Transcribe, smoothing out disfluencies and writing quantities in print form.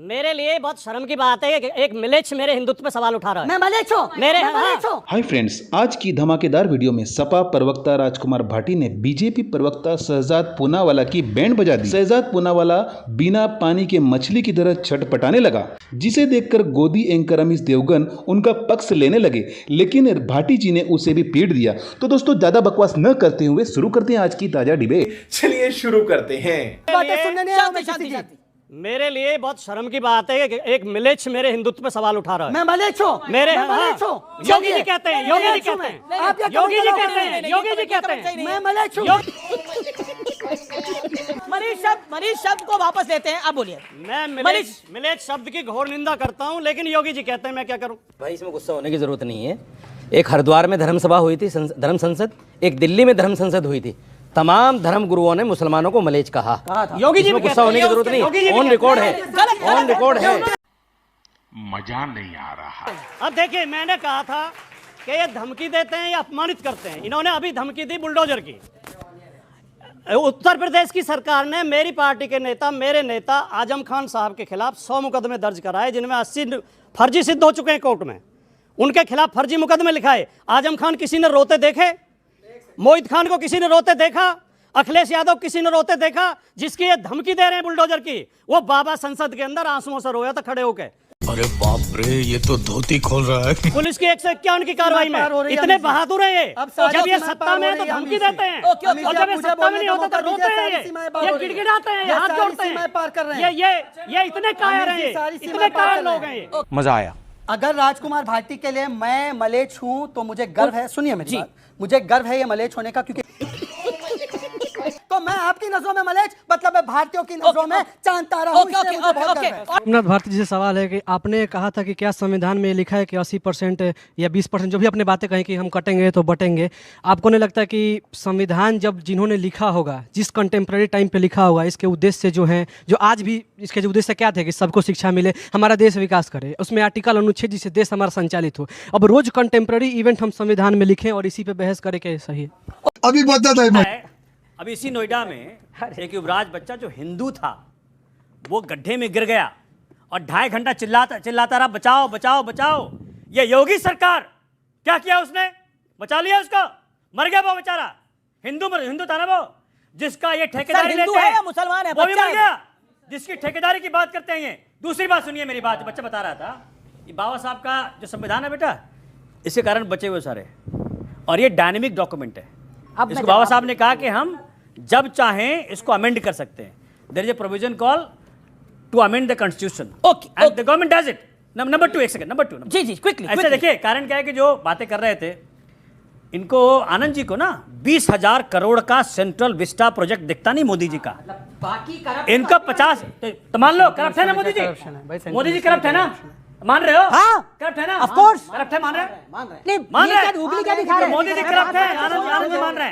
मेरे लिए बहुत शर्म की बात है कि एक मिलेच्छ मेरे हिंदुत्व पे सवाल उठा रहा है। मैं मलेच्छ हूं, मेरे मैं मलेच्छ हूं। हाय फ्रेंड्स, आज की धमाकेदार वीडियो में सपा प्रवक्ता राजकुमार भाटी ने बीजेपी प्रवक्ता शहजाद पूनावाला की बैंड बजा दी। शहजाद पूनावाला बिना पानी के मछली की तरह छटपटाने लगा, जिसे देखकर गोदी एंकर अमीश देवगन उनका पक्ष लेने लगे, लेकिन भाटी जी ने उसे भी पीट दिया। तो दोस्तों, ज्यादा बकवास न करते हुए शुरू करते हैं आज की ताजा डिबेट। चलिए शुरू करते हैं। बातें सुनने नहीं आऊं मैं किसी की। मेरे लिए बहुत शर्म की बात है कि एक मिलेच्छ मेरे हिंदुत्व पे सवाल उठा रहा है। मैं मलेच्छ हूं, मेरे मैं मलेच्छ हूं। योगी जी कहते हैं, योगी जी कहते हैं, आप क्या योगी जी कमेंट कहते हैं, योगी जी कहते हैं, मैं मलेच्छ हूं। मनीष शब्द को वापस लेते हैं। आप बोलिए। मैं मिलेच्छ शब्द की घोर निंदा करता हूं, लेकिन योगी जी कहते हैं, मैं क्या करूं? भाई, इसमें गुस्सा होने की जरूरत नहीं है। एक हरिद्वार में धर्म सभा हुई थी, धर्म संसद, एक दिल्ली में धर्म संसद हुई थी। तमाम धर्म गुरुओं ने मुसलमानों को मलेच्छ कहा। योगी जी इसमें गुस्सा होने की जरूरत नहीं, ऑन रिकॉर्ड है, ऑन रिकॉर्ड है। मजा नहीं आ रहा। अब देखिए, मैंने कहा था कि ये धमकी देते हैं या अपमानित करते हैं। इन्होंने अभी धमकी दी बुलडोजर की। उत्तर प्रदेश की सरकार ने मेरी पार्टी के नेता, मेरे नेता आजम खान साहब के खिलाफ 100 मुकदमे दर्ज कराए, जिनमें 80 फर्जी सिद्ध हो चुके हैं कोर्ट में। उनके खिलाफ फर्जी मुकदमे लिखाए। आजम खान किसी ने रोते देखे? मोहित खान को किसी ने रोते देखा? अखिलेश यादव किसी ने रोते देखा? जिसकी ये धमकी दे रहे हैं बुलडोजर की, वो बाबा संसद के अंदर आंसुओं से रोया था खड़े होकर। अरे बाप रे, ये तो धोती खोल रहा है। पुलिस की 151 की कार्रवाई में इतने बहादुर है ये। जब ये सत्ता में है तो धमकी देते हैं, और जब ये सत्ता में नहीं होता तो रोते हैं, ये गिड़गिड़ाते हैं, ये हाथ जोड़ते हैं। ये इतने कायर हैं, इतने कायर लोग हैं ये। मजा आया। अगर राजकुमार भाटी के लिए मैं मलेच्छ हूं तो मुझे गर्व है। सुनिए मेरी बात, मुझे गर्व है ये मलेच्छ होने का, क्योंकि तो मैं आपकी नजरों में मलेच्छ, मतलब मैं भारतीयों की नजरों में चांद तारा हूं। इसलिए मुझे बहुत गर्व है। सोमनाथ भारती जी से सवाल है कि आपने कहा था कि क्या संविधान में लिखा है कि 80% या 20% जो भी आपने बातें कही कि हम कटेंगे तो बटेंगे, आपको नहीं लगता कि संविधान जब जिन्होंने लिखा होगा, जिस कंटेम्प्रेरी टाइम पे लिखा होगा, इसके उद्देश्य जो हैं, जो आज भी इसके जो उद्देश्य क्या थे कि सबको शिक्षा मिले, हमारा देश विकास करे, उसमें आर्टिकल अनुच्छेद जिससे देश हमारा संचालित हो। अब रोज कंटेम्प्रेरी इवेंट हम संविधान में लिखें और इसी पे बहस करें, क्या सही है? अभी बता था अभी इसी नोएडा में एक युवराज बच्चा जो हिंदू था, वो गड्ढे में गिर गया और 2.5 घंटा चिल्लाता रहा, बचाओ बचाओ बचाओ। ये योगी सरकार क्या किया? उसने बचा लिया उसको, मर गया वो बेचारा। हिंदू था ना वो, जिसका ये ठेकेदारी लेते हैं, या मुसलमान है, वो भी बच्चा मर है। गया, जिसकी ठेकेदारी की बात करते हैं ये। दूसरी बात सुनिए मेरी बात, बच्चा बता रहा था, ये बाबा साहब का जो संविधान है बेटा, इसके कारण बचे हुए सारे, और ये डायनेमिक डॉक्यूमेंट है। इसको बाबा साहब ने कहा कि हम जब चाहें इसको अमेंड कर सकते हैं। There is a provision call to amend the constitution, and the government does it. Number 2, एक सेकंड, नंबर 2 जी क्विकली। ऐसे देखिए, कारण क्या है कि जो बातें कर रहे थे, इनको आनंद जी को ना 20,000 करोड़ का सेंट्रल विस्टा प्रोजेक्ट दिखता नहीं मोदी जी का। इनका 50 तो मान लो करप्ट है ना मोदी जी? मोदी जी करप्ट है ना? मान रहे हो? हाँ, करप्ट है ना? ऑफ कोर्स करप्ट है, मान रहे हैं? नहीं, मान रहे हैं? उंगली क्या दिखा रहे हैं? मोदी जी करप्ट है, आनंद जी मान रहे हैं।